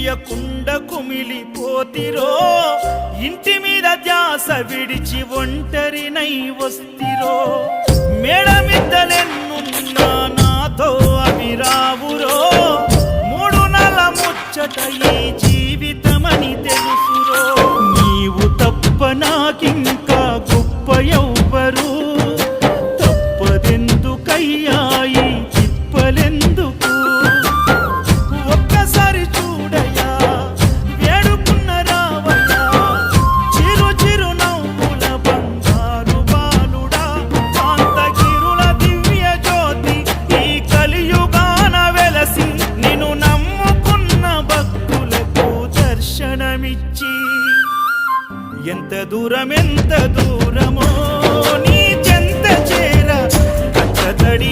తెలియకుండ కుమిలిపోతిరో ఇంటి మీద ధ్యాస విడిచి ఒంటరినై వస్తిరో మేడమిద్దలెన్నున్నా నాతో అవి రావురో మూడు నల ముచ్చట ఈ జీవితమని తెలుసురో నీవు తప్ప నాకింకా గొప్ప ఎవ్వరు తప్పదెందుకయ్యా ఈ తిప్పలెందుకు ఒక్కసారి చూడయ్యా వేడుకున్న రావయ్యా చిరు చిరు నవ్వుల బంగారు బాలుడా కాంతగిరుల దివ్య జ్యోతి ఈ కలియుగాన వెలసి నిన్ను నమ్ముకున్న భక్తులకు దర్శనమిచ్చి ఎంత దూరమో నీ చెంత చేర కచ్చతడి